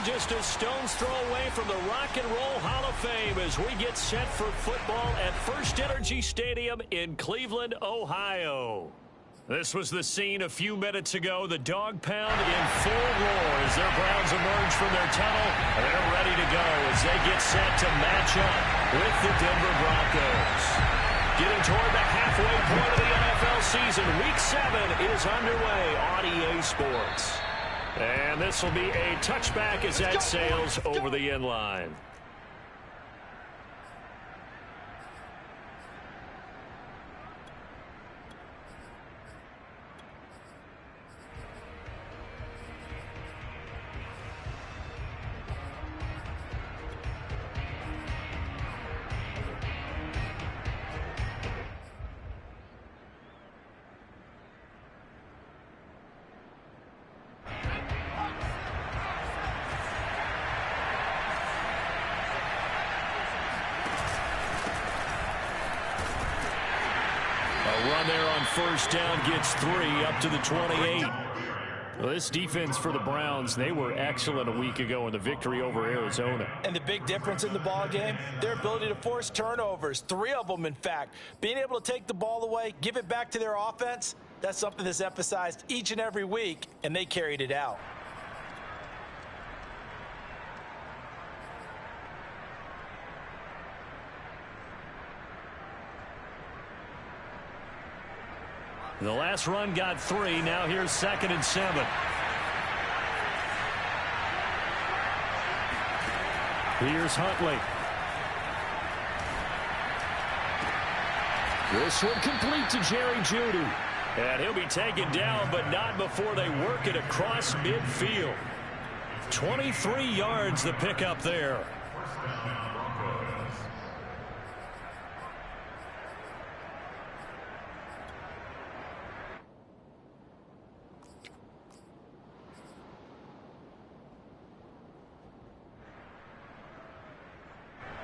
we're just a stone's throw away from the Rock and Roll Hall of Fame as we get set for football at First Energy Stadium in Cleveland, Ohio. This was the scene a few minutes ago. The dog pound in full roar as their Browns emerge from their tunnel. They're ready to go as they get set to match up with the Denver Broncos. Getting toward the halfway point of the NFL season, Week 7 is underway on EA Sports. And this will be a touchback as that sails over the end line. Run there on first down gets 3 up to the 28. Well, this defense for the Browns, they were excellent a week ago in the victory over Arizona. And the big difference in the ball game, their ability to force turnovers, 3 of them in fact. Being able to take the ball away, give it back to their offense, that's something that's emphasized each and every week, and they carried it out. The last run got 3. Now here's 2nd and 7. Here's Huntley. This one complete to Jerry Jeudy. And he'll be taken down, but not before they work it across midfield. 23 yards the pickup there.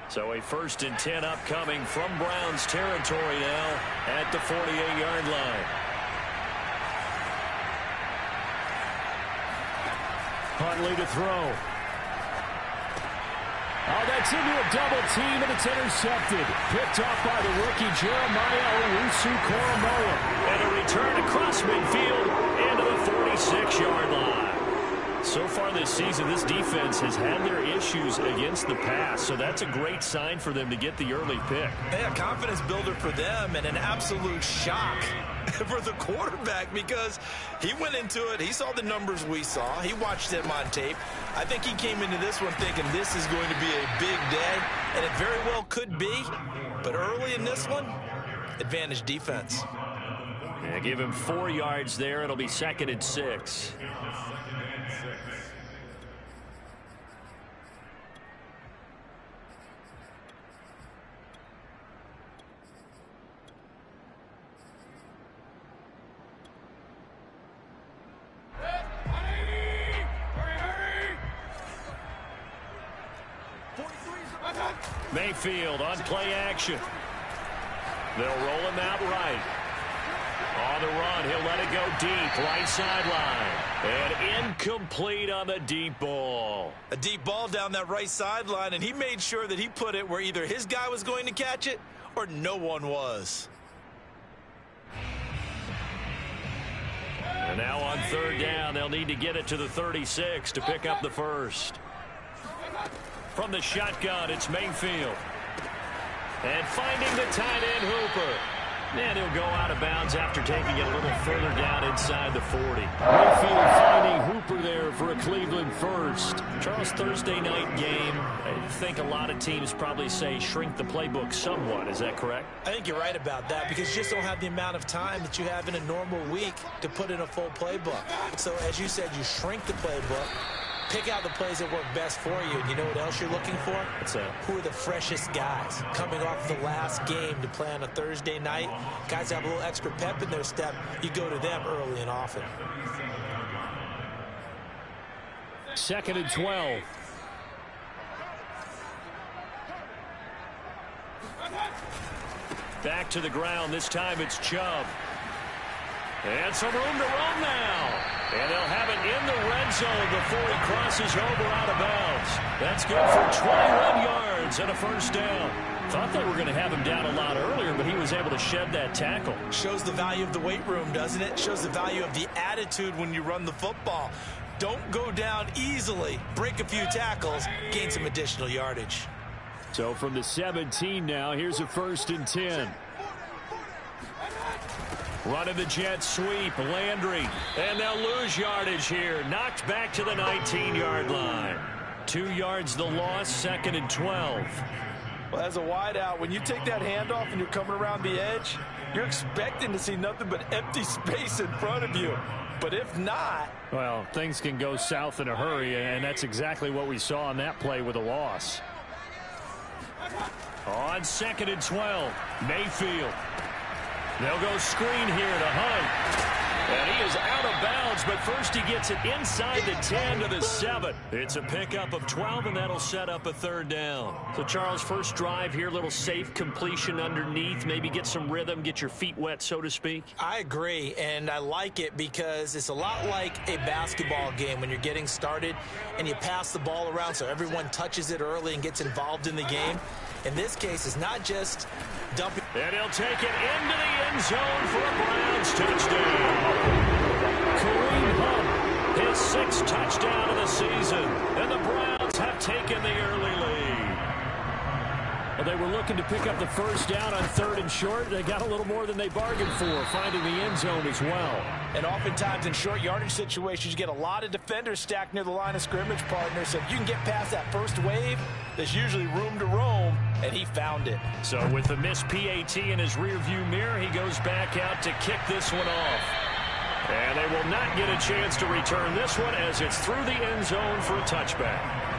So a 1st and 10 upcoming from Browns territory now at the 48-yard line. Huntley to throw. Oh, that's into a double team, and it's intercepted. Picked off by the rookie Jeremiah Owusu-Koramoah. And a return across midfield into the 46-yard line. So far this season, this defense has had their issues against the pass, so that's a great sign for them to get the early pick. Yeah, confidence builder for them and an absolute shock for the quarterback because he went into it. He saw the numbers we saw. He watched them on tape. I think he came into this one thinking this is going to be a big day, and it very well could be. But early in this one, advantage defense. Yeah, give him 4 yards there. It'll be 2nd and 6. Mayfield on play action. They'll roll him out right. On the run, he'll let it go deep, right sideline. And incomplete on the deep ball. A deep ball down that right sideline, and he made sure that he put it where either his guy was going to catch it or no one was. And now on 3rd down, they'll need to get it to the 36 to pick up the 1st. From the shotgun, it's Mayfield. And finding the tight end Hooper. And he'll go out of bounds after taking it a little further down inside the 40. Mayfield finding Hooper there for a Cleveland first. Charles, Thursday night game. I think a lot of teams probably say shrink the playbook somewhat. Is that correct? I think you're right about that because you just don't have the amount of time that you have in a normal week to put in a full playbook. So as you said, you shrink the playbook. Pick out the plays that work best for you. And you know what else you're looking for? What's that? Who are the freshest guys coming off the last game to play on a Thursday night? Guys have a little extra pep in their step. You go to them early and often. 2nd and 12. Back to the ground. This time it's Chubb. And some room to run now. And they'll have it in the red zone before he crosses over out of bounds. That's good for 21 yards and a first down. Thought they were going to have him down a lot earlier, but he was able to shed that tackle. Shows the value of the weight room, doesn't it? Shows the value of the attitude when you run the football. Don't go down easily. Break a few tackles, gain some additional yardage. So from the 17 now, here's a 1st and 10. Running the jet sweep, Landry. And they'll lose yardage here. Knocked back to the 19-yard line. 2 yards the loss, 2nd and 12. Well, as a wideout, when you take that handoff and you're coming around the edge, you're expecting to see nothing but empty space in front of you. But if not... Well, things can go south in a hurry, and that's exactly what we saw on that play with a loss. On 2nd and 12, Mayfield. They'll go screen here to Hunt. And he is out of bounds, but first he gets it inside the 10 to the 7. It's a pickup of 12, and that'll set up a 3rd down. So, Charles, first drive here, little safe completion underneath, maybe get some rhythm, get your feet wet, so to speak. I agree, and I like it because it's a lot like a basketball game when you're getting started and you pass the ball around so everyone touches it early and gets involved in the game. In this case, it's not just dumping. And he'll take it into the end zone for a Browns touchdown. Kareem Hunt, his 6th touchdown of the season. And the Browns have taken the early lead. Well, they were looking to pick up the first down on 3rd and short. They got a little more than they bargained for, finding the end zone as well. And oftentimes in short yardage situations, you get a lot of defenders stacked near the line of scrimmage partners. So if you can get past that first wave, there's usually room to roam, and he found it. So with the missed PAT in his rearview mirror, he goes back out to kick this one off. And they will not get a chance to return this one as it's through the end zone for a touchback.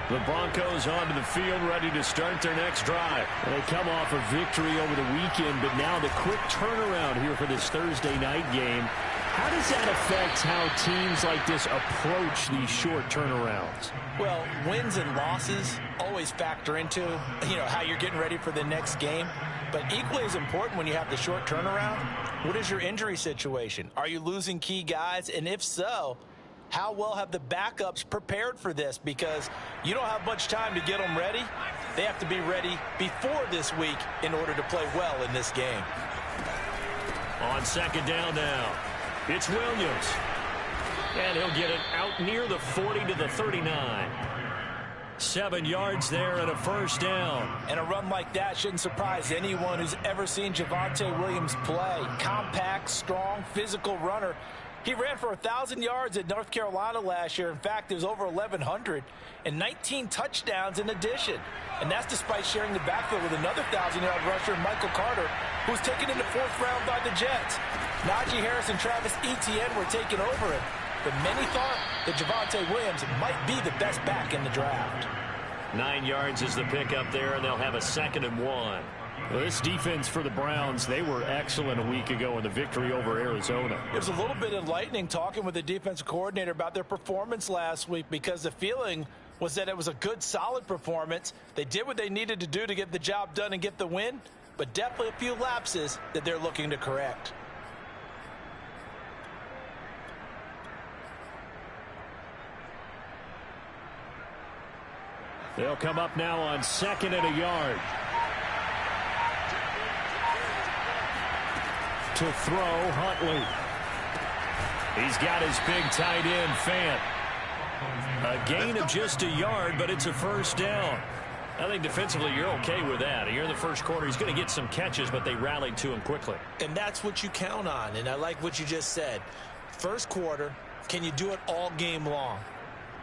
The Broncos onto the field, ready to start their next drive. They come off a victory over the weekend, but now the quick turnaround here for this Thursday night game. How does that affect how teams like this approach these short turnarounds? Well, wins and losses always factor into, how you're getting ready for the next game. But equally as important when you have the short turnaround, what is your injury situation? Are you losing key guys? And if so, how well have the backups prepared for this? Because you don't have much time to get them ready. They have to be ready before this week in order to play well in this game. On 2nd down now, it's Williams. And he'll get it out near the 40 to the 39. 7 yards there and a first down. And a run like that shouldn't surprise anyone who's ever seen Javonte Williams play. Compact, strong, physical runner. He ran for 1,000 yards at North Carolina last year. In fact, it was over 1,100 and 19 touchdowns in addition. And that's despite sharing the backfield with another 1,000-yard rusher, Michael Carter, who was taken in the 4th round by the Jets. Najee Harris and Travis Etienne were taking over him. But many thought that Javonte Williams might be the best back in the draft. 9 yards is the pickup there, and they'll have a 2nd and 1. Well, this defense for the Browns, they were excellent a week ago in the victory over Arizona. It was a little bit enlightening talking with the defensive coordinator about their performance last week, because the feeling was that it was a good, solid performance. They did what they needed to do to get the job done and get the win, but definitely a few lapses that they're looking to correct. They'll come up now on 2nd and a yard. To throw, Huntley. He's got his big tight end, Fant. A gain of just a yard, but it's a first down. I think defensively you're okay with that. Here in the first quarter, he's going to get some catches, but they rallied to him quickly. And that's what you count on, and I like what you just said. First quarter, can you do it all game long?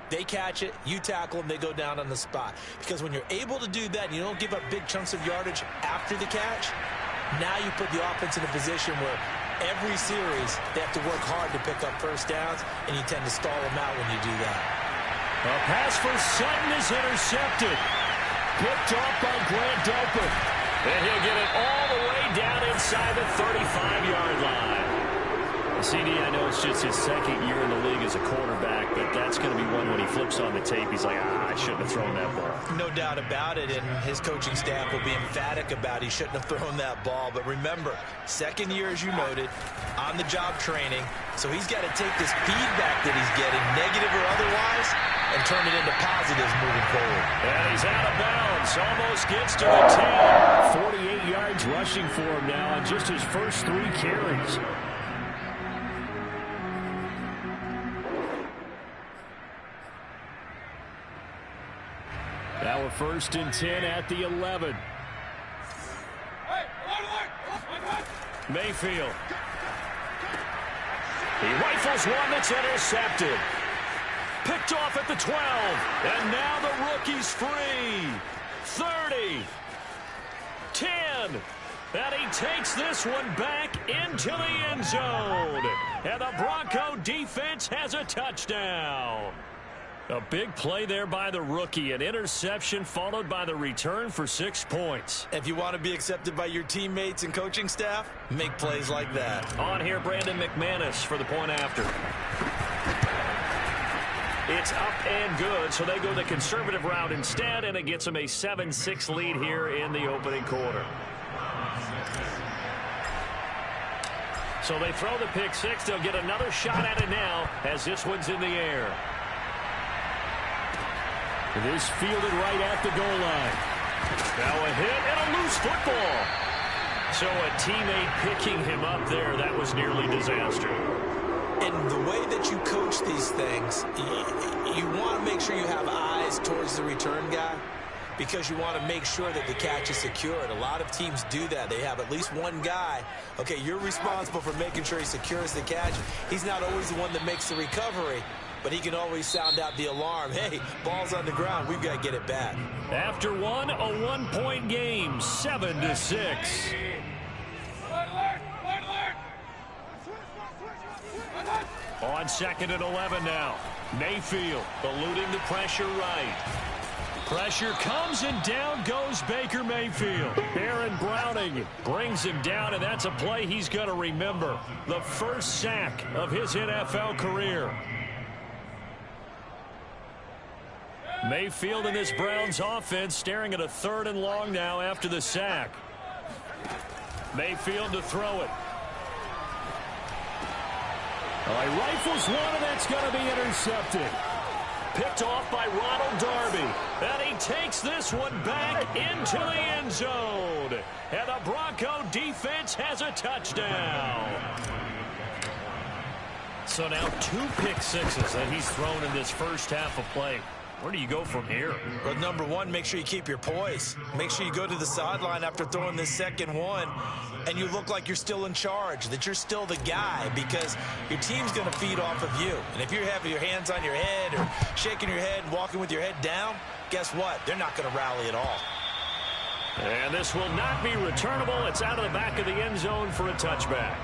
They catch it, you tackle them, they go down on the spot. Because when you're able to do that and you don't give up big chunks of yardage after the catch, now you put the offense in a position where every series they have to work hard to pick up first downs, and you tend to stall them out when you do that. A pass for Sutton is intercepted. picked off by Grant Delpit. And he'll get it all the way down inside the 35-yard line. CD, I know it's just his second year in the league as a quarterback, but that's going to be one when he flips on the tape. He's like, I shouldn't have thrown that ball. No doubt about it, and his coaching staff will be emphatic about he shouldn't have thrown that ball. But remember, second year, as you noted, on-the-job training, so he's got to take this feedback that he's getting, negative or otherwise, and turn it into positives moving forward. And he's out of bounds, almost gets to the 10. 48 yards rushing for him now on just his first 3 carries. Now a 1st and 10 at the 11. Mayfield. He rifles one that's intercepted. Picked off at the 12. And now the rookie's free. 30. 10. And he takes this one back into the end zone. And the Bronco defense has a touchdown. A big play there by the rookie. An interception followed by the return for 6 points. If you want to be accepted by your teammates and coaching staff, make plays like that. On here, Brandon McManus for the point after. It's up and good, so they go the conservative route instead, and it gets them a 7-6 lead here in the opening quarter. So they throw the pick six. They'll get another shot at it now as this one's in the air. It is fielded right at the goal line. Now a hit and a loose football. So a teammate picking him up there, that was nearly disaster. And the way that you coach these things, you want to make sure you have eyes towards the return guy because you want to make sure that the catch is secured. A lot of teams do that. They have at least one guy. Okay, you're responsible for making sure he secures the catch. He's not always the one that makes the recovery, but he can always sound out the alarm. Hey, ball's on the ground. We've got to get it back. After one, a 1-point game, 7-6. On 2nd and 11 now. Mayfield eluding the pressure right. Pressure comes and down goes Baker Mayfield. Aaron Browning brings him down, and that's a play he's going to remember. The first sack of his NFL career. Mayfield in this Browns offense staring at a 3rd and long now after the sack. Mayfield to throw it. He rifles one, and that's going to be intercepted. Picked off by Ronald Darby. And he takes this one back into the end zone. And the Bronco defense has a touchdown. So now 2 pick sixes that he's thrown in this first half of play. Where do you go from here? Well, number one, make sure you keep your poise. Make sure you go to the sideline after throwing this second one, and you look like you're still in charge, that you're still the guy, because your team's going to feed off of you. And if you're having your hands on your head or shaking your head and walking with your head down, guess what? They're not going to rally at all. And this will not be returnable. It's out of the back of the end zone for a touchback.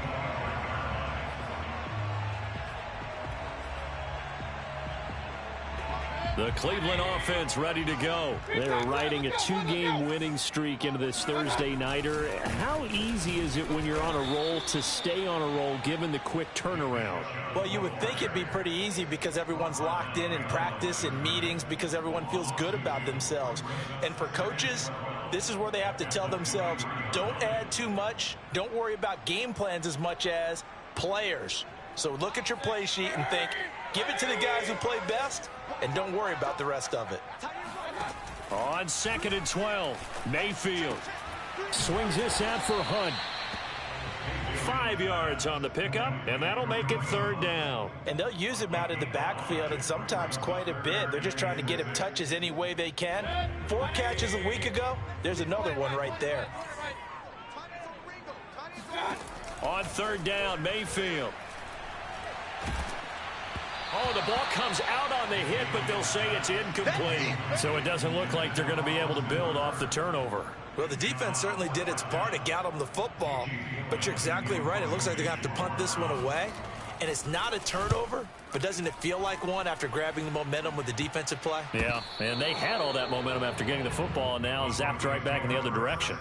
The Cleveland offense ready to go. They're riding a 2-game winning streak into this Thursday nighter. How easy is it when you're on a roll to stay on a roll given the quick turnaround? Well, you would think it'd be pretty easy because everyone's locked in practice and meetings because everyone feels good about themselves. And for coaches, this is where they have to tell themselves, don't add too much. Don't worry about game plans as much as players. So look at your play sheet and think, give it to the guys who play best, and don't worry about the rest of it. On 2nd and 12, Mayfield swings this out for Hunt. 5 yards on the pickup, and that'll make it 3rd down. And they'll use him out in the backfield, and sometimes quite a bit. They're just trying to get him touches any way they can. 4 catches a week ago, there's another one right there. On 3rd down, Mayfield. Oh, the ball comes out on the hit, but they'll say it's incomplete. So it doesn't look like they're going to be able to build off the turnover. Well, the defense certainly did its part to get them the football. But you're exactly right. It looks like they're going to have to punt this one away. And it's not a turnover, but doesn't it feel like one after grabbing the momentum with the defensive play? Yeah, and they had all that momentum after getting the football, and now zapped right back in the other direction.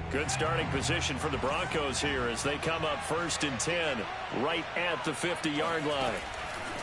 Good starting position for the Broncos here as they come up 1st and 10 right at the 50-yard line.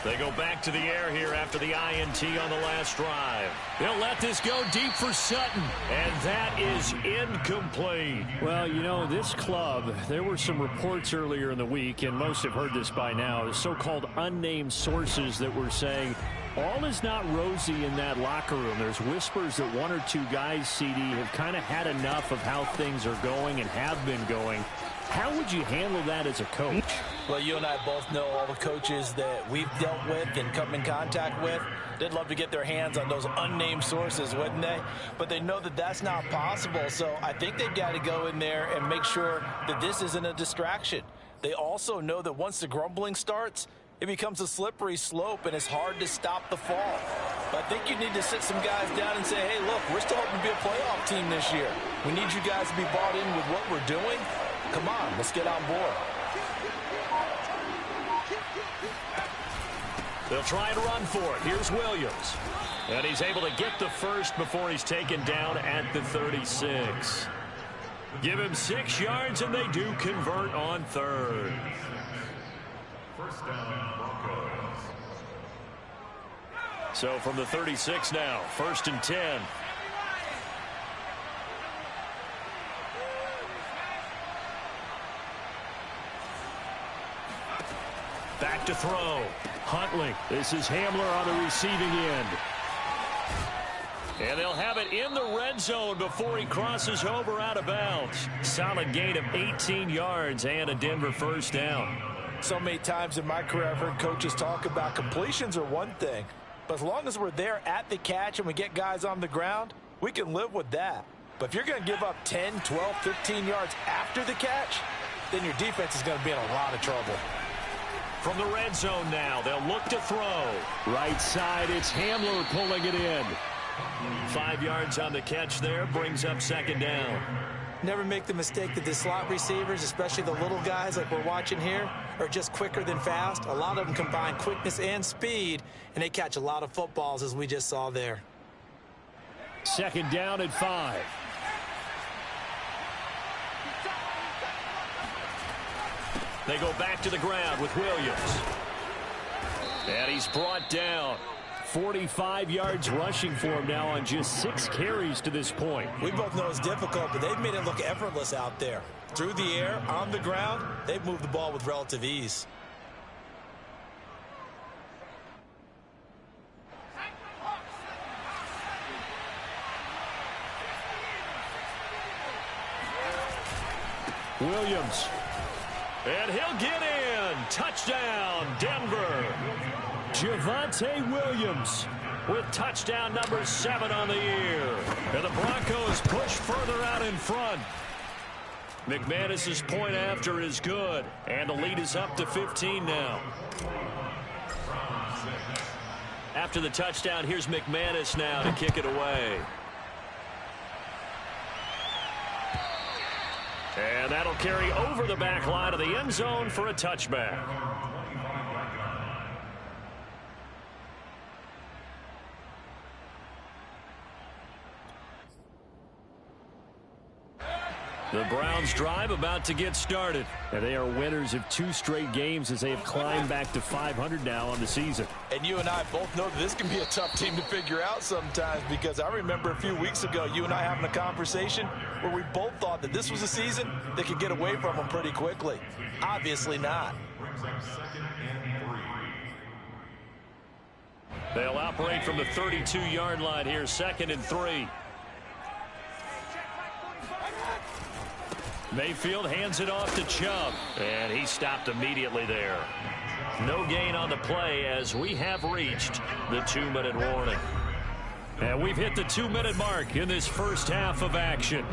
They go back to the air here after the INT on the last drive. They'll let this go deep for Sutton, and that is incomplete. Well, you know, this club, there were some reports earlier in the week, and most have heard this by now, the so-called unnamed sources that were saying all is not rosy in that locker room. There's whispers that one or two guys, CD, have kind of had enough of how things are going and have been going. How would you handle that as a coach? Well, you and I both know all the coaches that we've dealt with and come in contact with. They'd love to get their hands on those unnamed sources, wouldn't they? But they know that that's not possible. So I think they've got to go in there and make sure that this isn't a distraction. They also know that once the grumbling starts, it becomes a slippery slope, and it's hard to stop the fall. But I think you need to sit some guys down and say, hey, look, we're still hoping to be a playoff team this year. We need you guys to be bought in with what we're doing. Come on, let's get on board. They'll try and run for it. Here's Williams. And he's able to get the first before he's taken down at the 36. Give him 6 yards, and they do convert on 3rd. First down, Broncos. So from the 36 now, 1st and 10. Back to throw. Huntley. This is Hamler on the receiving end. And they'll have it in the red zone before he crosses over out of bounds. Solid gain of 18 yards and a Denver first down. So many times in my career I've heard coaches talk about completions are one thing. But as long as we're there at the catch and we get guys on the ground, we can live with that. But if you're going to give up 10, 12, 15 yards after the catch, then your defense is going to be in a lot of trouble. From the red zone now, they'll look to throw. Right side, it's Hamler pulling it in. 5 yards on the catch there, brings up 2nd down. Never make the mistake that the slot receivers, especially the little guys like we're watching here, are just quicker than fast. A lot of them combine quickness and speed, and they catch a lot of footballs, as we just saw there. 2nd down at 5. They go back to the ground with Williams. And he's brought down. 45 yards rushing for him now on just 6 carries to this point. We both know it's difficult, but they've made it look effortless out there. Through the air, on the ground, they've moved the ball with relative ease. Williams. And he'll get in. Touchdown, Denver. Javonte Williams with touchdown number 7 on the year. And the Broncos push further out in front. McManus's point after is good. And the lead is up to 15 now. After the touchdown, here's McManus now to kick it away. And that'll carry over the back line of the end zone for a touchback. The Browns drive about to get started. And they are winners of 2 straight games as they have climbed back to 500 now on the season. And you and I both know that this can be a tough team to figure out sometimes, because I remember a few weeks ago you and I having a conversation where we both thought that this was a season that could get away from them pretty quickly. Obviously not. They'll operate from the 32-yard line here, 2nd and 3. Mayfield hands it off to Chubb, and he stopped immediately there. No gain on the play as we have reached the 2-minute warning. And we've hit the 2-minute mark in this first half of action.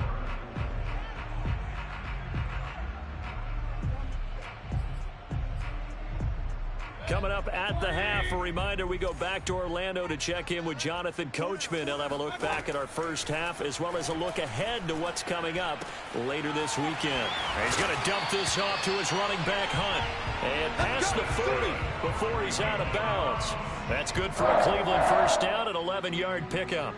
Coming up at the half, a reminder, we go back to Orlando to check in with Jonathan Coachman. He'll have a look back at our first half as well as a look ahead to what's coming up later this weekend. He's going to dump this off to his running back, Hunt. And past the 40 before he's out of bounds. That's good for a Cleveland first down, an 11-yard pickup.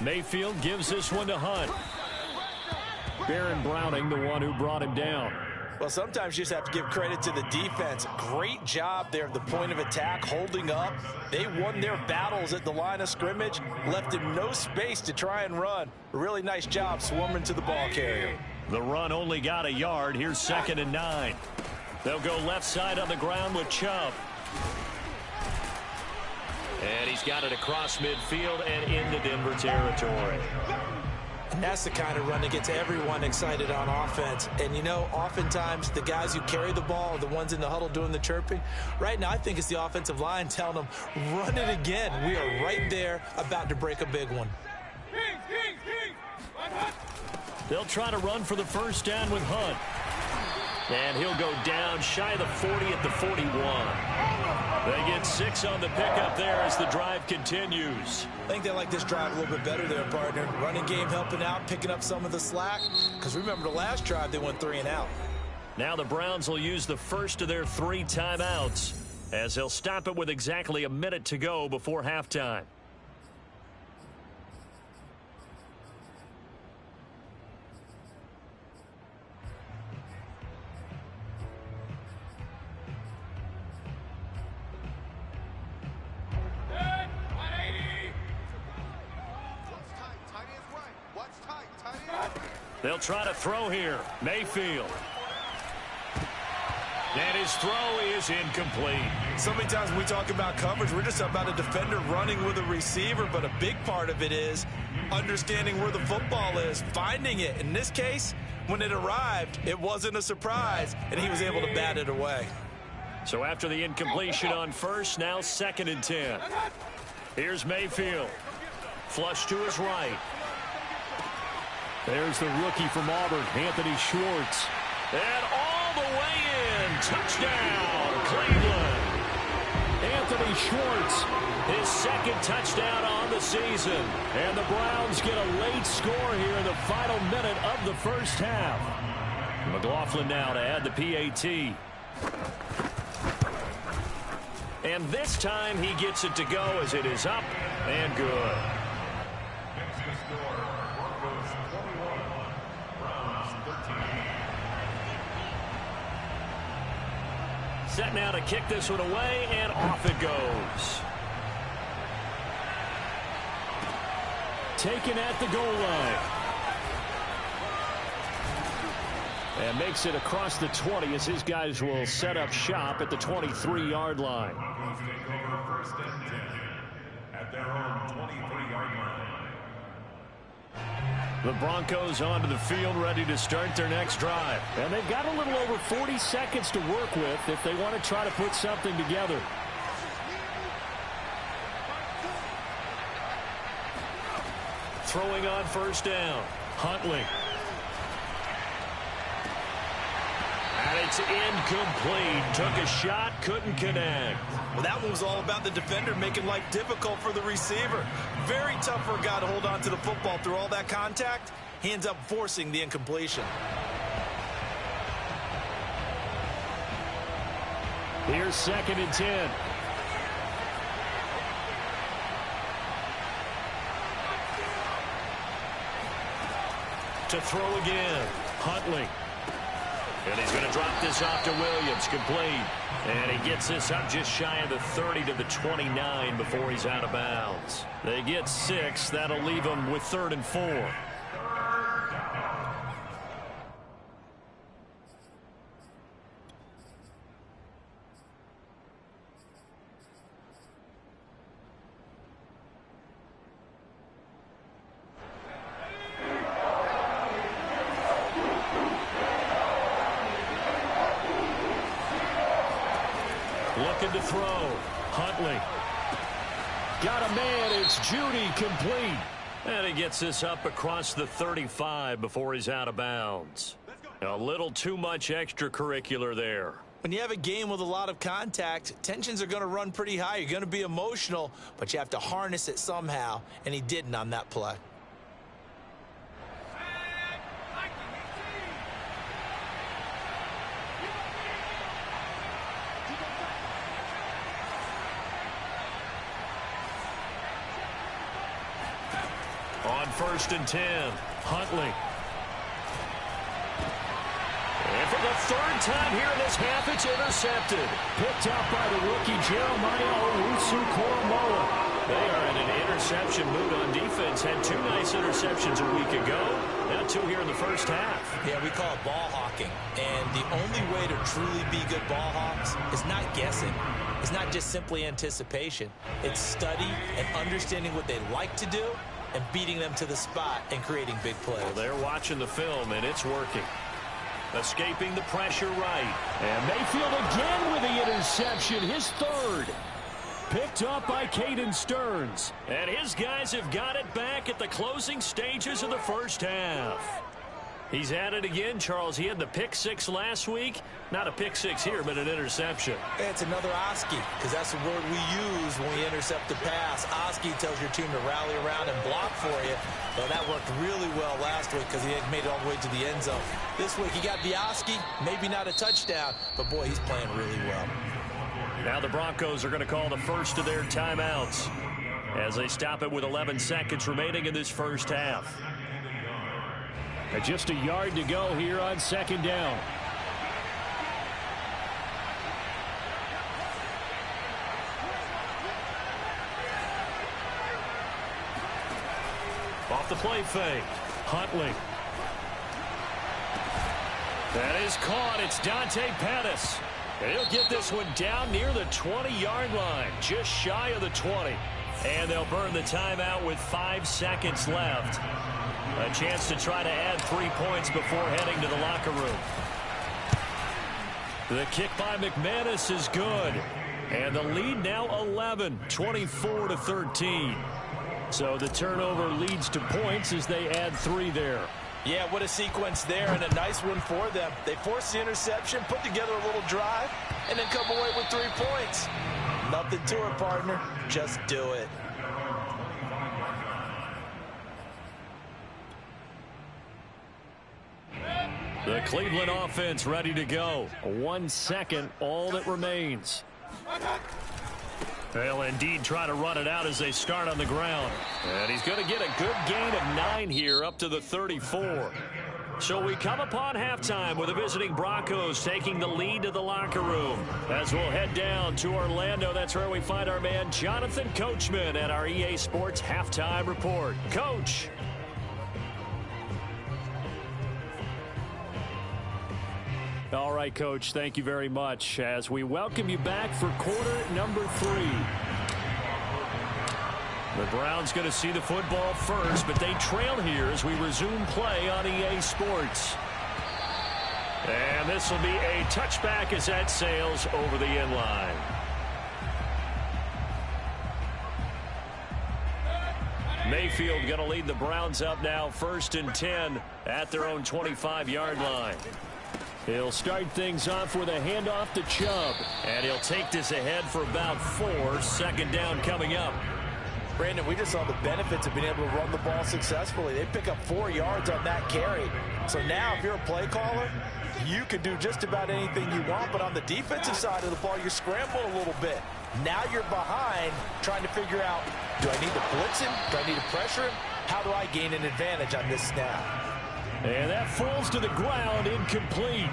Mayfield gives this one to Hunt. Baron Browning, the one who brought him down. Well, sometimes you just have to give credit to the defense. Great job there at the point of attack, holding up. They won their battles at the line of scrimmage, left him no space to try and run. A really nice job swarming to the ball carrier. The run only got a yard. Here's 2nd and 9. They'll go left side on the ground with Chubb. And he's got it across midfield and into Denver territory. And that's the kind of run that gets everyone excited on offense. And, you know, oftentimes the guys who carry the ball are the ones in the huddle doing the chirping. Right now, I think it's the offensive line telling them, run it again. We are right there about to break a big one. They'll try to run for the first down with Hunt. And he'll go down shy of the 40 at the 41. They get 6 on the pickup there as the drive continues. I think they like this drive a little bit better there, partner. Running game helping out, picking up some of the slack. Because remember, the last drive, they went 3 and out. Now the Browns will use the first of their 3 timeouts as they'll stop it with exactly a minute to go before halftime. They'll try to throw here. Mayfield. And his throw is incomplete. So many times when we talk about coverage, we're just about a defender running with a receiver, but a big part of it is understanding where the football is, finding it. In this case, when it arrived, it wasn't a surprise, and he was able to bat it away. So after the incompletion on first, now 2nd and 10. Here's Mayfield. Flush to his right. There's the rookie from Auburn, Anthony Schwartz. And all the way in. Touchdown, Cleveland. Anthony Schwartz, his 2nd touchdown on the season. And the Browns get a late score here in the final minute of the first half. McLaughlin now to add the PAT. And this time he gets it to go as it is up and good. Set now to kick this one away, and off it goes. Taken at the goal line. And makes it across the 20 as his guys will set up shop at the 23-yard line. First and 10 at their own 23-yard line. The Broncos onto the field, ready to start their next drive. And they've got a little over 40 seconds to work with if they want to try to put something together. Throwing on first down. Huntley. And it's incomplete. Took a shot, couldn't connect. Well, that one was all about the defender making life difficult for the receiver. Very tough for a guy to hold on to the football through all that contact. He ends up forcing the incompletion. Here's 2nd and 10. To throw again. Huntley. And he's going to drop this off to Williams, complete. And he gets this up just shy of the 30 to the 29 before he's out of bounds. They get 6. That'll leave them with 3rd and 4. to throw. Huntley. Got a man. It's Judy, complete. And he gets this up across the 35 before he's out of bounds. A little too much extracurricular there. When you have a game with a lot of contact, tensions are going to run pretty high. You're going to be emotional, but you have to harness it somehow, and he didn't on that play. On 1st and 10, Huntley. And for the 3rd time here in this half, it's intercepted. Picked out by the rookie Jeremiah Owusu-Koromoa. They are in an interception mood on defense. Had 2 nice interceptions a week ago. Now 2 here in the first half. Yeah, we call it ball hawking. And the only way to truly be good ball hawks is not guessing. It's not just simply anticipation. It's study and understanding what they like to do and beating them to the spot and creating big plays. Well, they're watching the film, and it's working. Escaping the pressure right. And Mayfield again with the interception, his 3rd. Picked up by Caden Stearns. And his guys have got it back at the closing stages of the first half. He's at it again, Charles. He had the pick 6 last week. Not a pick 6 here, but an interception. It's another Oski, because that's the word we use when we intercept a pass. Oski tells your team to rally around and block for you. Well, that worked really well last week because he had made it all the way to the end zone. This week he got the Oski, maybe not a touchdown, but boy, he's playing really well. Now the Broncos are going to call the first of their timeouts as they stop it with 11 seconds remaining in this first half. Just a yard to go here on 2nd down. Off the play fake. Huntley. That is caught. It's Dante Pettis. And he'll get this one down near the 20-yard line. Just shy of the 20. And they'll burn the timeout with 5 seconds left. A chance to try to add 3 points before heading to the locker room. The kick by McManus is good. And the lead now 11, 24-13. So the turnover leads to points as they add 3 there. Yeah, what a sequence there, and a nice one for them. They forced the interception, put together a little drive, and then come away with 3 points. Nothing to it, partner. Just do it. The Cleveland offense ready to go. 1 second, all that remains. They'll indeed try to run it out as they start on the ground. And he's going to get a good gain of 9 here up to the 34. So we come upon halftime with the visiting Broncos taking the lead to the locker room. As we'll head down to Orlando, that's where we find our man Jonathan Coachman at our EA Sports Halftime Report. Coach. All right, Coach, thank you very much as we welcome you back for quarter number 3. The Browns going to see the football first, but they trail here as we resume play on EA Sports. And this will be a touchback as that sails over the end line. Mayfield going to lead the Browns up now, 1st and 10 at their own 25-yard line. He'll start things off with a handoff to Chubb. And he'll take this ahead for about 4. 2nd down coming up. Brandon, we just saw the benefits of being able to run the ball successfully. They pick up 4 yards on that carry. So now if you're a play caller, you can do just about anything you want. But on the defensive side of the ball, you're scrambling a little bit. Now you're behind trying to figure out, do I need to blitz him? Do I need to pressure him? How do I gain an advantage on this snap? And that falls to the ground, incomplete.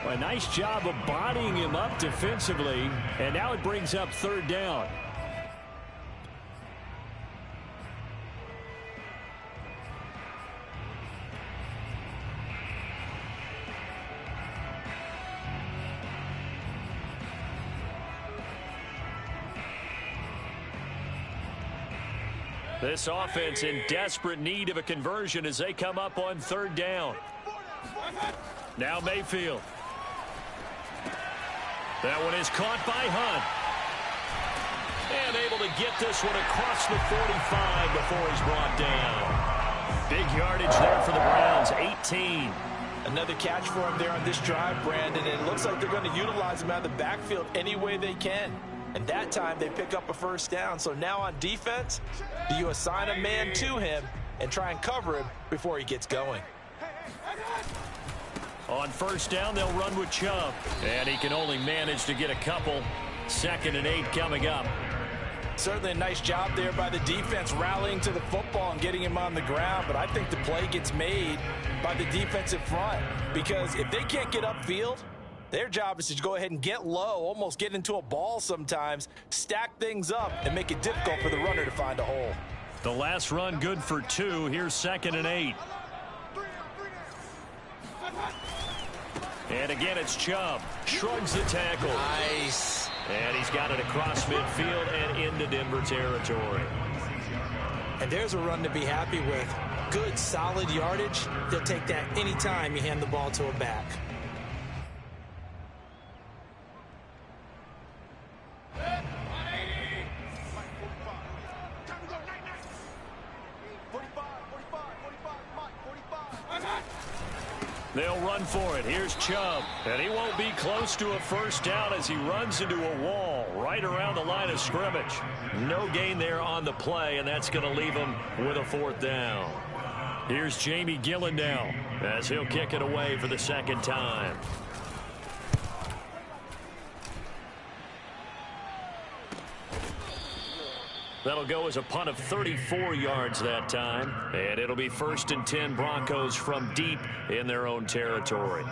A nice job of bodying him up defensively. And now it brings up 3rd down. This offense in desperate need of a conversion as they come up on 3rd down. Now Mayfield. That one is caught by Hunt. And able to get this one across the 45 before he's brought down. Big yardage there for the Browns, 18. Another catch for him there on this drive, Brandon, and it looks like they're going to utilize him out of the backfield any way they can. And that time they pick up a first down. So now on defense, do you assign a man to him and try and cover him before he gets going? On first down, they'll run with Chubb. And he can only manage to get a couple. 2nd and 8 coming up. Certainly a nice job there by the defense rallying to the football and getting him on the ground. But I think the play gets made by the defensive front. Because if they can't get upfield, their job is to go ahead and get low, almost get into a ball sometimes, stack things up, and make it difficult for the runner to find a hole. The last run good for 2. Here's 2nd and 8. And again, it's Chubb. Shrugs the tackle. Nice. And he's got it across midfield and into Denver territory. And there's a run to be happy with. Good, solid yardage. They'll take that anytime you hand the ball to a back. They'll run for it. Here's Chubb. And he won't be close to a first down as he runs into a wall right around the line of scrimmage. No gain there on the play, and that's going to leave him with a 4th down. Here's Jamie Gillen now as he'll kick it away for the 2nd time. That'll go as a punt of 34 yards that time. And it'll be 1st and 10 Broncos from deep in their own territory.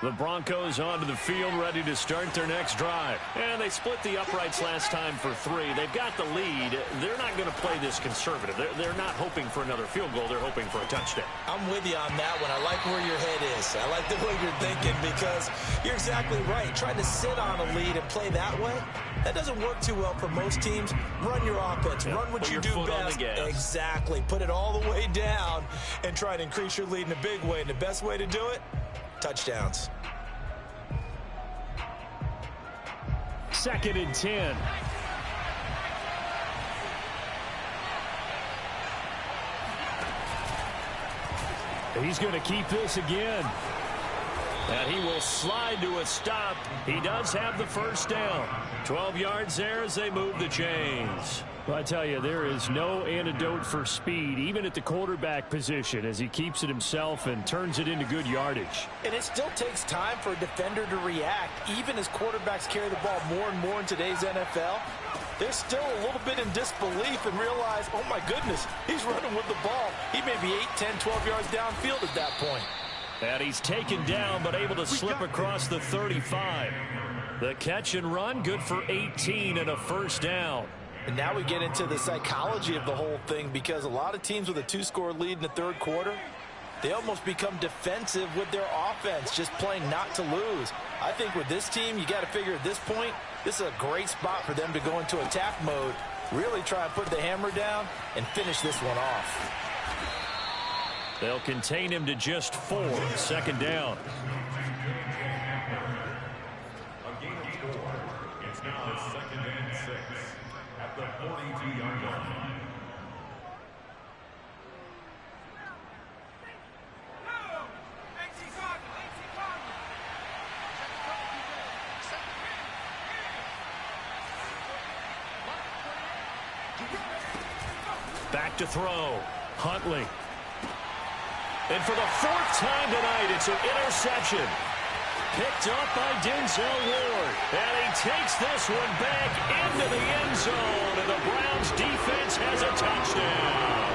The Broncos onto the field, ready to start their next drive. And they split the uprights last time for 3. They've got the lead. They're not going to play this conservative. They're not hoping for another field goal. They're hoping for a touchdown. I'm with you on that one. I like where your head is. I like the way you're thinking because you're exactly right. Trying to sit on a lead and play that way, that doesn't work too well for most teams. Run your offense. Yeah, run what you do put your foot best. on the gas. Exactly. Put it all the way down and try to increase your lead in a big way. And the best way to do it, touchdowns. 2nd and 10. He's going to keep this again. And he will slide to a stop. He does have the first down. 12 yards there as they move the chains. Well, I tell you, there is no antidote for speed, even at the quarterback position, as he keeps it himself and turns it into good yardage. And it still takes time for a defender to react. Even as quarterbacks carry the ball more and more in today's NFL, they're still a little bit in disbelief and realize, oh my goodness, he's running with the ball. He may be 8, 10, 12 yards downfield at that point. And he's taken down, but able to slip across the 35. The catch and run, good for 18 and a first down. And now we get into the psychology of the whole thing, because a lot of teams with a 2-score lead in the 3rd quarter, they almost become defensive with their offense, just playing not to lose. I think with this team, you got to figure at this point, this is a great spot for them to go into attack mode, really try and put the hammer down and finish this one off. They'll contain him to just 4. 2nd down. A gain of 4. It's now 2nd and 6 at the 42-yard line. Back to throw. Huntley. And for the 4th time tonight, it's an interception. Picked up by Denzel Ward. And he takes this one back into the end zone. And the Browns defense has a touchdown.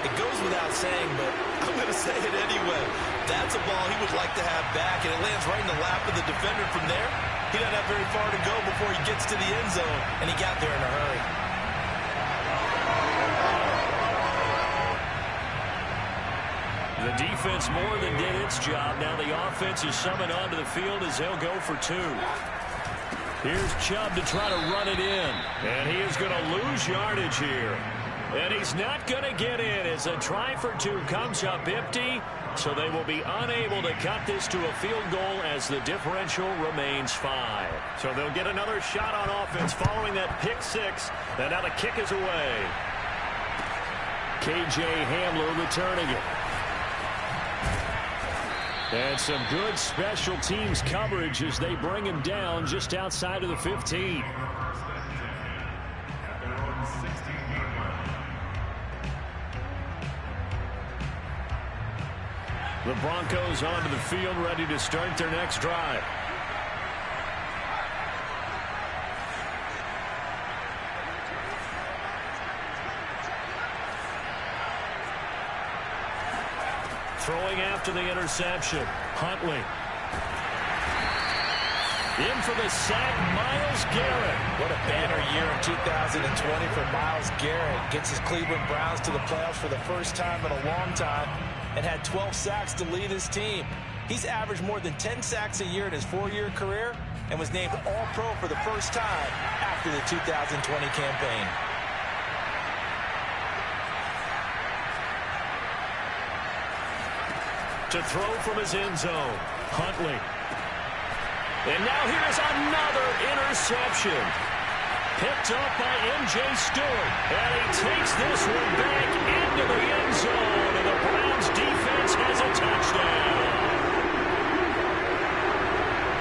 It goes without saying, but I'm going to say it anyway. That's a ball he would like to have back, and it lands right in the lap of the defender from there. He doesn't have very far to go before he gets to the end zone, and he got there in a hurry. The defense more than did its job. Now the offense is summoned onto the field as they'll go for 2. Here's Chubb to try to run it in. And he is going to lose yardage here. And he's not going to get in as a try for 2 comes up empty. So they will be unable to cut this to a field goal as the differential remains 5. So they'll get another shot on offense following that pick 6. And now the kick is away. K.J. Hamler returning it. And some good special teams coverage as they bring him down just outside of the 15. The Broncos onto the field, ready to start their next drive. Throwing after the interception, Huntley. In for the sack, Myles Garrett. What a banner year in 2020 for Myles Garrett. Gets his Cleveland Browns to the playoffs for the first time in a long time and had 12 sacks to lead his team. He's averaged more than 10 sacks a year in his 4-year career and was named All-Pro for the first time after the 2020 campaign. To throw from his end zone, Huntley. And now here's another interception. Picked up by M.J. Stewart. And he takes this one back into the end zone. And the Browns defense has a touchdown.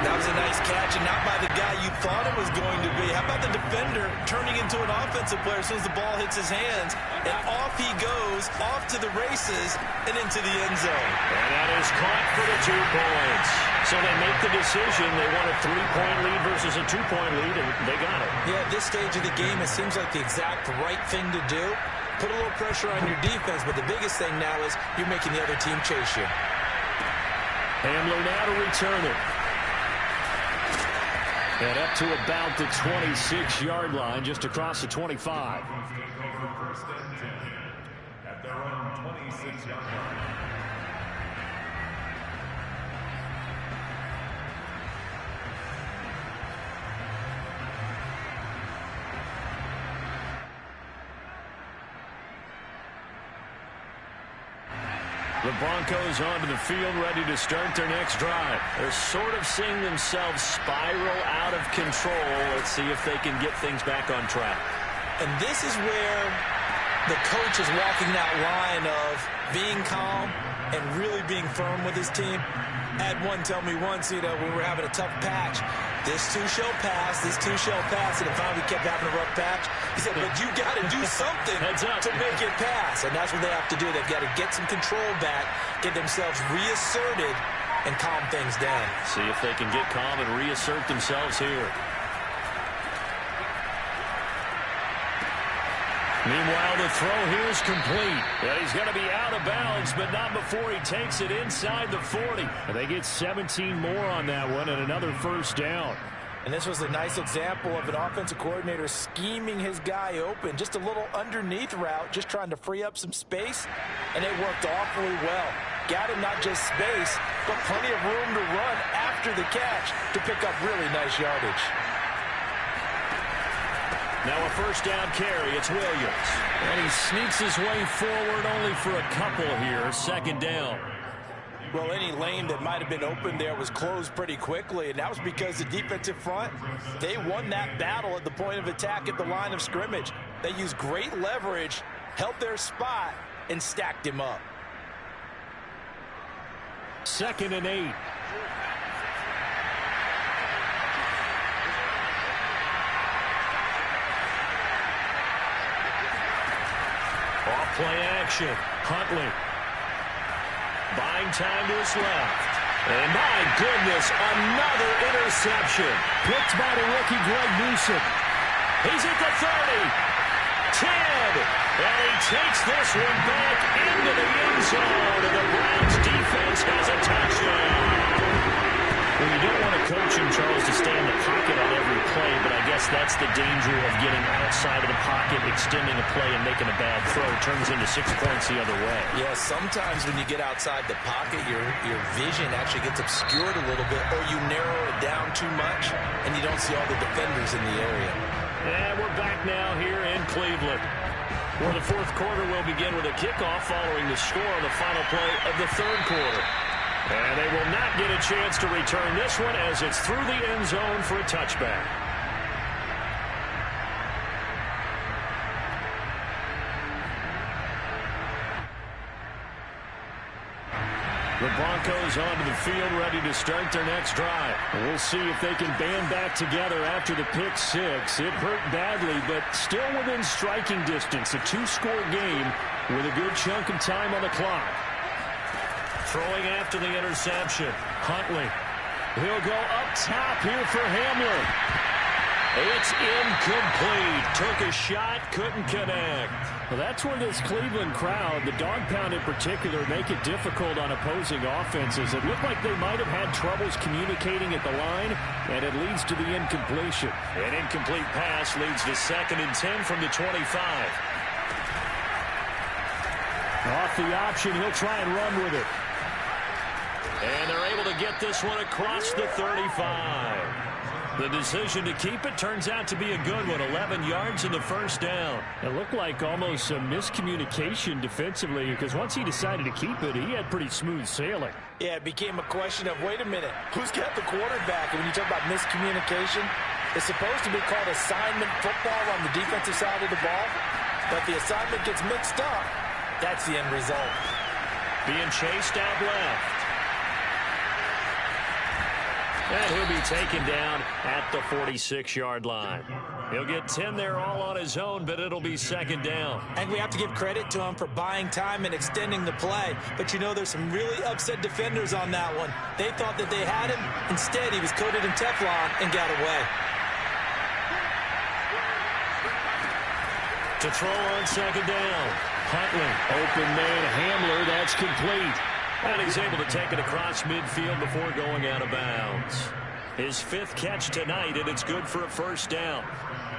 That was a nice catch, and not by the guy you thought it was going to be. How about the defender turning into an offensive player as soon as the ball hits his hands? And off he goes, off to the races, and into the end zone. And that is caught for the 2 points. So they make the decision. They want a 3-point lead versus a 2-point lead, and they got it. Yeah, at this stage of the game, it seems like the exact right thing to do. Put a little pressure on your defense, but the biggest thing now is you're making the other team chase you. Hamler now to return it. And up to about the 26-yard line, just across the 25. First and 10 at their own 26-yard line. The Broncos onto the field, ready to start their next drive. They're sort of seeing themselves spiral out of control. Let's see if they can get things back on track. And this is where the coach is walking that line of being calm and really being firm with his team. I had one tell me once, when we were having a tough patch, this too shall pass, this too shall pass, and finally we kept having a rough patch. He said, but you got to do something to make it pass, and that's what they have to do. They've got to get some control back, get themselves reasserted, and calm things down. See if they can get calm and reassert themselves here. Meanwhile, the throw here is complete. And he's going to be out of bounds, but not before he takes it inside the 40. And they get 17 more on that one and another first down. And this was a nice example of an offensive coordinator scheming his guy open. Just a little underneath route, just trying to free up some space. And it worked awfully well. Got him not just space, but plenty of room to run after the catch to pick up really nice yardage. Now a first down carry. It's Williams. And he sneaks his way forward only for a couple here. Second down. Well, any lane that might have been open there was closed pretty quickly, and that was because the defensive front, they won that battle at the point of attack at the line of scrimmage. They used great leverage, held their spot, and stacked him up. 2nd and 8. Off-play action. Huntley. Buying time to his left. And my goodness, another interception. Picked by the rookie Greg Newsome. He's at the 30. 10. And he takes this one back into the end zone. And the Browns defense has a touchdown. Well, you don't want a coach in Charles to stay in the pocket on every play, but I guess that's the danger of getting outside of the pocket, extending a play, and making a bad throw. Turns into 6 points the other way. Yeah, sometimes when you get outside the pocket, your vision actually gets obscured a little bit, or you narrow it down too much, and you don't see all the defenders in the area. And we're back now here in Cleveland. Well, the fourth quarter will begin with a kickoff following the score on the final play of the third quarter. And they will not get a chance to return this one as it's through the end zone for a touchback. The Broncos onto the field ready to start their next drive. We'll see if they can band back together after the pick six. It hurt badly, but still within striking distance. A two-score game with a good chunk of time on the clock. Throwing after the interception. Huntley. He'll go up top here for Hamler. It's incomplete. Took a shot, couldn't connect. Well, that's where this Cleveland crowd, the dog pound in particular, make it difficult on opposing offenses. It looked like they might have had troubles communicating at the line, and it leads to the incompletion. An incomplete pass leads to 2nd and 10 from the 25. Off the option, he'll try and run with it. And they're able to get this one across the 35. The decision to keep it turns out to be a good one. 11 yards in the first down. It looked like almost a miscommunication defensively because once he decided to keep it, he had pretty smooth sailing. Yeah, it became a question of, wait a minute, who's got the quarterback? And when you talk about miscommunication, it's supposed to be called assignment football on the defensive side of the ball. But the assignment gets mixed up. That's the end result. Being chased out left. And he'll be taken down at the 46-yard line. He'll get 10 there all on his own, but it'll be 2nd down. And we have to give credit to him for buying time and extending the play. But, you know, there's some really upset defenders on that one. They thought that they had him. Instead, he was coated in Teflon and got away. To throw on 2nd down. Huntley, open man, Hamler, that's complete. And he's able to take it across midfield before going out of bounds. His 5th catch tonight, and it's good for a 1st down.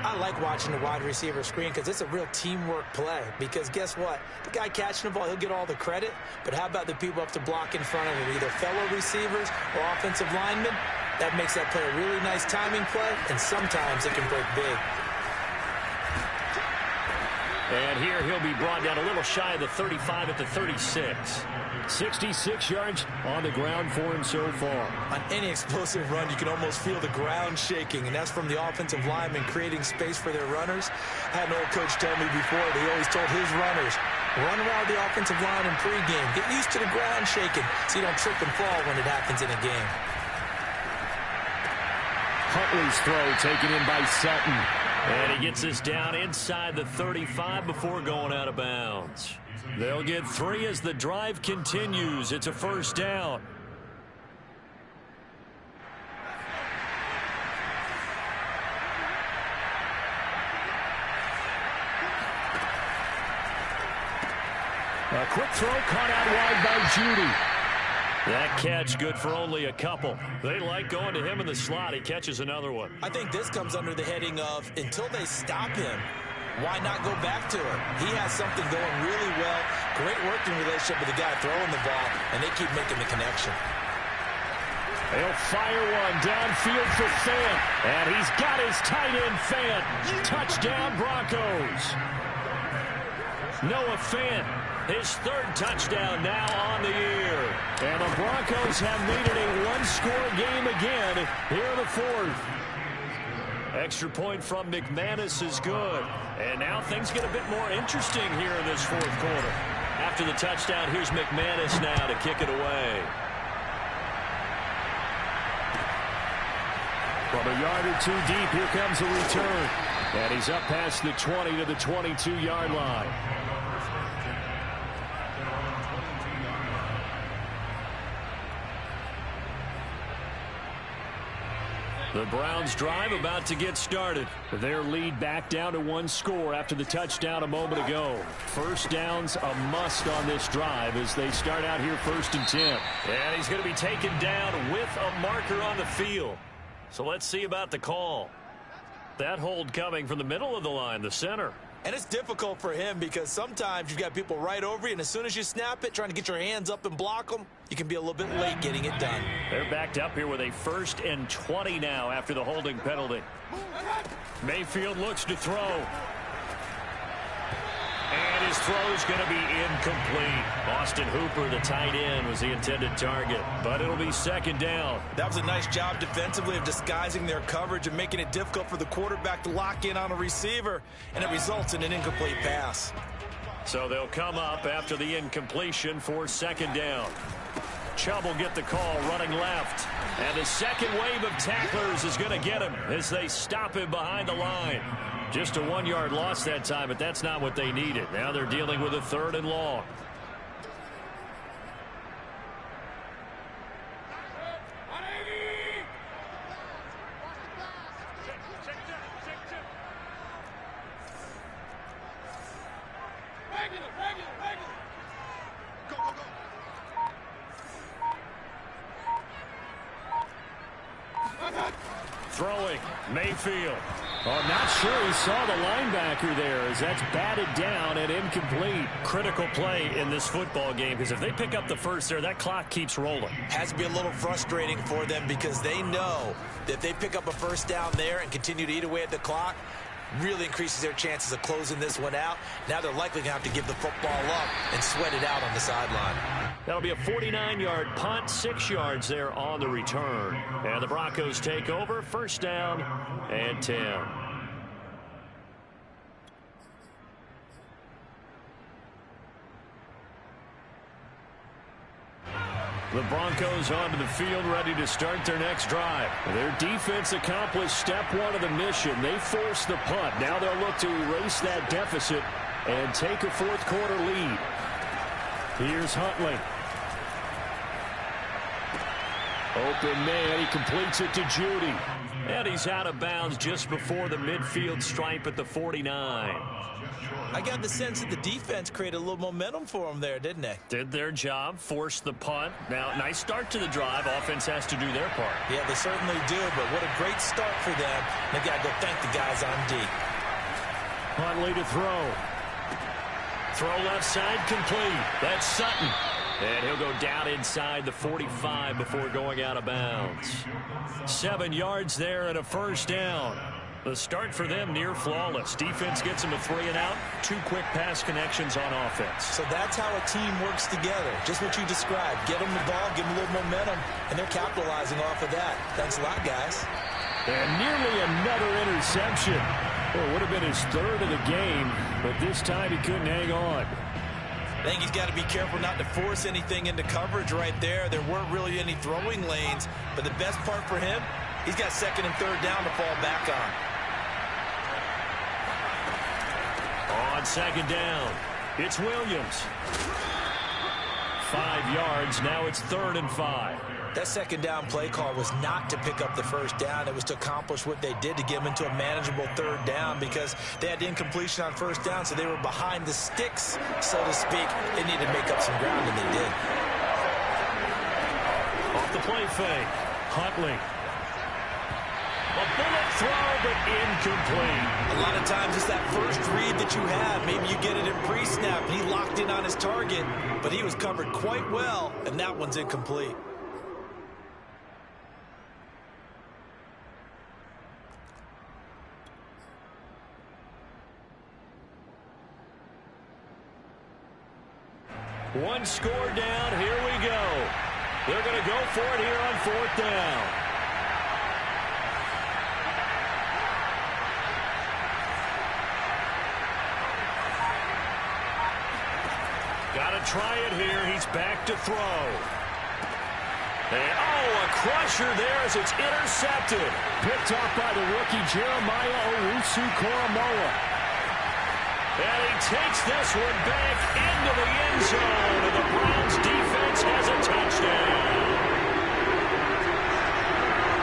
I like watching the wide receiver screen because it's a real teamwork play. Because guess what? The guy catching the ball, he'll get all the credit. But how about the people up to block in front of him, either fellow receivers or offensive linemen? That makes that play a really nice timing play, and sometimes it can break big. And here he'll be brought down a little shy of the 35 at the 36. 66 yards on the ground for him so far. On any explosive run, you can almost feel the ground shaking, and that's from the offensive linemen creating space for their runners. I had an old coach tell me before that he always told his runners, run around the offensive line in pregame. Get used to the ground shaking so you don't trip and fall when it happens in a game. Huntley's throw taken in by Sutton. And he gets this down inside the 35 before going out of bounds. They'll get 3 as the drive continues. It's a 1st down. A quick throw caught out wide by Judy. That catch good for only a couple. They like going to him in the slot. He catches another one. I think this comes under the heading of until they stop him, why not go back to it? He has something going really well. Great working relationship with the guy throwing the ball, and they keep making the connection. They'll fire one downfield for Fant. And he's got his tight end, Fant. Touchdown, Broncos. Noah Fant. His 3rd touchdown now on the year. And the Broncos have made it a one-score game again here in the 4th. Extra point from McManus is good. And now things get a bit more interesting here in this 4th quarter. After the touchdown, here's McManus now to kick it away. From a yard or 2 deep, here comes a return. And he's up past the 20 to the 22-yard line. The Browns drive about to get started. Their lead back down to 1 score after the touchdown a moment ago. 1st down's a must on this drive as they start out here 1st and 10. And he's going to be taken down with a marker on the field. So let's see about the call. That hold coming from the middle of the line, the center. And it's difficult for him because sometimes you've got people right over you, and as soon as you snap it, trying to get your hands up and block them, you can be a little bit late getting it done. They're backed up here with a 1st and 20 now after the holding penalty. Mayfield looks to throw. And his throw's going to be incomplete. Austin Hooper, the tight end, was the intended target, but it'll be second down. That was a nice job defensively of disguising their coverage and making it difficult for the quarterback to lock in on a receiver, and it results in an incomplete pass. So they'll come up after the incompletion for second down. Chubb will get the call running left. And the second wave of tacklers is going to get him as they stop him behind the line. Just a 1-yard loss that time, but that's not what they needed. Now they're dealing with a 3rd and long. Throwing, Mayfield. Oh, I'm not sure he saw the linebacker there as that's batted down and incomplete. Critical play in this football game because if they pick up the first there, that clock keeps rolling. Has to be a little frustrating for them because they know that if they pick up a first down there and continue to eat away at the clock, really increases their chances of closing this one out. Now they're likely going to have to give the football up and sweat it out on the sideline. That'll be a 49-yard punt, 6 yards there on the return. And the Broncos take over, first down and 10. The Broncos onto the field ready to start their next drive. Their defense accomplished step 1 of the mission. They forced the punt. Now they'll look to erase that deficit and take a 4th quarter lead. Here's Huntley. Open man, he completes it to Judy. And he's out of bounds just before the midfield stripe at the 49. I got the sense that the defense created a little momentum for them there, didn't they? Did their job, forced the punt. Now, nice start to the drive. Offense has to do their part. Yeah, they certainly do, but what a great start for them. They got to go thank the guys on D. Huntley to throw. Throw left side complete. That's Sutton. And he'll go down inside the 45 before going out of bounds. 7 yards there and a first down. The start for them near flawless. Defense gets them a 3 and out. 2 quick pass connections on offense. So that's how a team works together. Just what you described. Get them the ball, give them a little momentum, and they're capitalizing off of that. Thanks a lot, guys. And nearly another interception. Well, it would have been his 3rd of the game, but this time he couldn't hang on. I think he's got to be careful not to force anything into coverage right there. There weren't really any throwing lanes, but the best part for him, he's got 2nd and 3rd down to fall back on. On second down, it's Williams. 5 yards, now it's 3rd and 5. That second down play call was not to pick up the first down. It was to accomplish what they did to get them into a manageable 3rd down because they had incompletion on first down, so they were behind the sticks, so to speak. They needed to make up some ground, and they did. Off the play fake, Huntley. A bullet throw, but incomplete. A lot of times it's that first read that you have. Maybe you get it in pre-snap. He locked in on his target, but he was covered quite well, and that one's incomplete. One score down, here we go. They're going to go for it here on 4th down. Got to try it here. He's back to throw. And, a crusher there as it's intercepted. Picked off by the rookie Jeremiah Owusu-Koramoah. And he takes this one back into the end zone, and the Browns defense has a touchdown.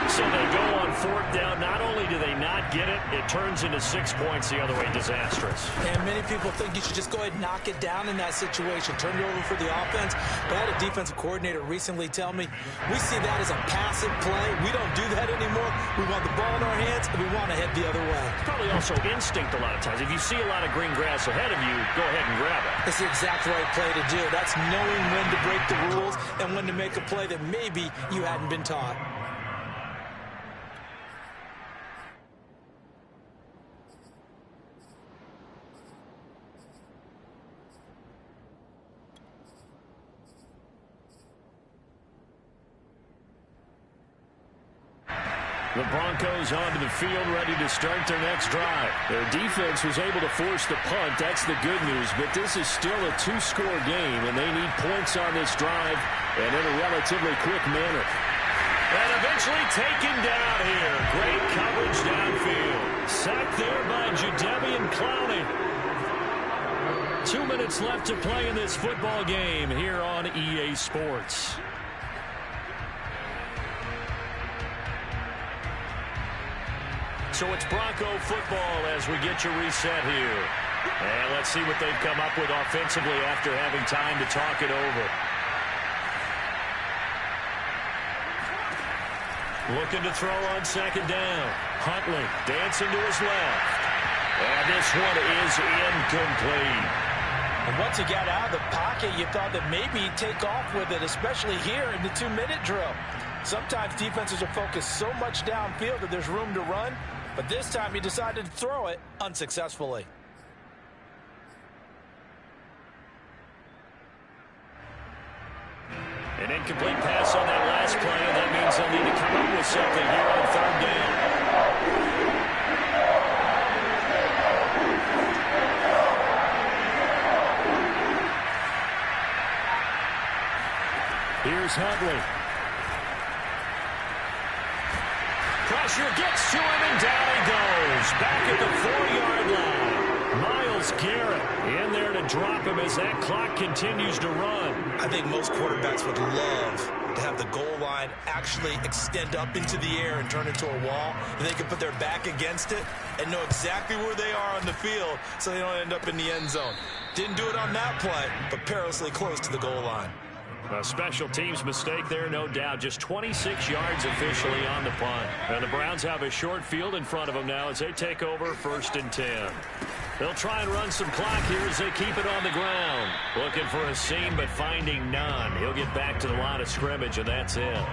So they go on 4th down. Not only do they not get it, it turns into 6 points the other way. Disastrous. And many people think you should just go ahead and knock it down in that situation. Turn it over for the offense. But I had a defensive coordinator recently tell me, we see that as a passive play. We don't do that anymore. We want the ball in our hands, and we want to head the other way. It's probably also instinct a lot of times. If you see a lot of green grass ahead of you, go ahead and grab it. That's the exact right play to do. That's knowing when to break the rules and when to make a play that maybe you hadn't been taught. The Broncos onto the field, ready to start their next drive. Their defense was able to force the punt. That's the good news. But this is still a two-score game, and they need points on this drive and in a relatively quick manner. And eventually taken down here. Great coverage downfield. Sacked there by Jadeveon Clowney. 2 minutes left to play in this football game here on EA Sports. So it's Bronco football as we get you reset here. And let's see what they've come up with offensively after having time to talk it over. Looking to throw on second down. Huntley dancing to his left. And this one is incomplete. And once he got out of the pocket, you thought that maybe he'd take off with it, especially here in the 2-minute drill. Sometimes defenses are focused so much downfield that there's room to run, but this time he decided to throw it unsuccessfully. An incomplete pass on that last play, and that means they'll need to come up with something here on third down. Here's Huntley. Pressure gets to him, and down he goes. Back at the 4-yard line. Myles Garrett in there to drop him as that clock continues to run. I think most quarterbacks would love to have the goal line actually extend up into the air and turn into a wall, and they can put their back against it and know exactly where they are on the field so they don't end up in the end zone. Didn't do it on that play, but perilously close to the goal line. A special teams mistake there, no doubt. Just 26 yards officially on the punt. And the Browns have a short field in front of them now as they take over 1st and 10. They'll try and run some clock here as they keep it on the ground. Looking for a seam, but finding none. He'll get back to the line of scrimmage, and that's it.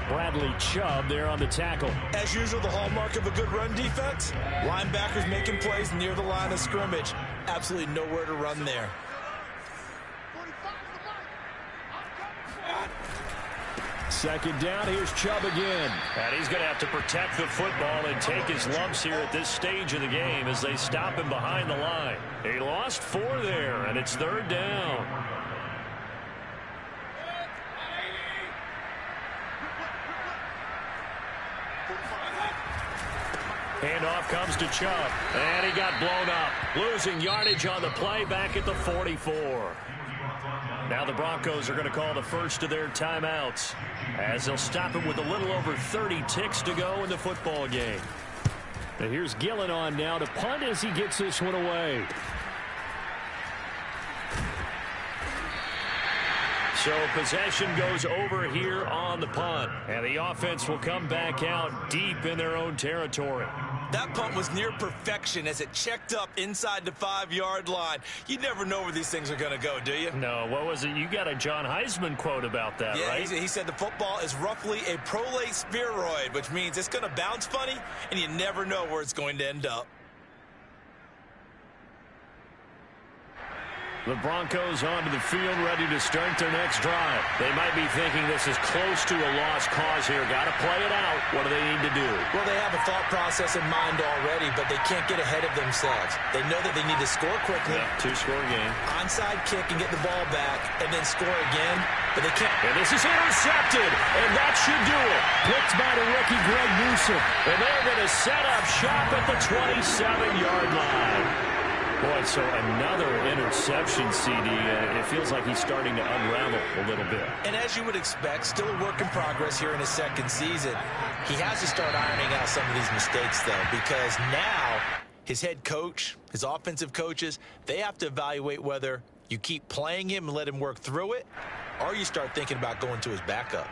Bradley Chubb there on the tackle. As usual, the hallmark of a good run defense, linebackers making plays near the line of scrimmage. Absolutely nowhere to run there. Second down, here's Chubb again. And he's going to have to protect the football and take his lumps here at this stage of the game as they stop him behind the line. He lost 4 there, and it's 3rd down. Handoff comes to Chubb, and he got blown up. Losing yardage on the play back at the 44. Now the Broncos are going to call the first of their timeouts as they'll stop him with a little over 30 ticks to go in the football game. And here's Gillen on now to punt as he gets this one away. So possession goes over here on the punt, and the offense will come back out deep in their own territory. That punt was near perfection as it checked up inside the 5-yard line. You never know where these things are going to go, do you? No, what was it? You got a John Heisman quote about that, yeah, right? He said the football is roughly a prolate spheroid, which means it's going to bounce funny, and you never know where it's going to end up. The Broncos onto the field, ready to start their next drive. They might be thinking this is close to a lost cause here. Got to play it out. What do they need to do? Well, they have a thought process in mind already, but they can't get ahead of themselves. They know that they need to score quickly. Yeah, 2-score game. Onside kick and get the ball back, and then score again, but they can't. And this is intercepted, and that should do it. Picked by the rookie Greg Newsome. And they're going to set up shop at the 27-yard line. Boy, so another interception, CD. It feels like he's starting to unravel a little bit. And as you would expect, still a work in progress here in his second season. He has to start ironing out some of these mistakes, though, because now his head coach, his offensive coaches, they have to evaluate whether you keep playing him and let him work through it, or you start thinking about going to his backup.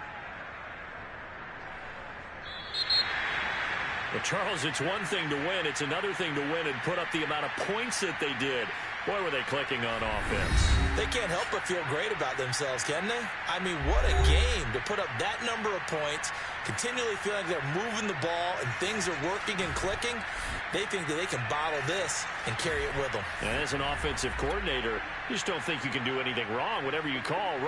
Well, Charles, it's one thing to win. It's another thing to win and put up the amount of points that they did. Boy, were they clicking on offense. They can't help but feel great about themselves, can they? I mean, what a game to put up that number of points, continually feeling like they're moving the ball and things are working and clicking. They think that they can bottle this and carry it with them. And as an offensive coordinator, you just don't think you can do anything wrong. Whatever you call,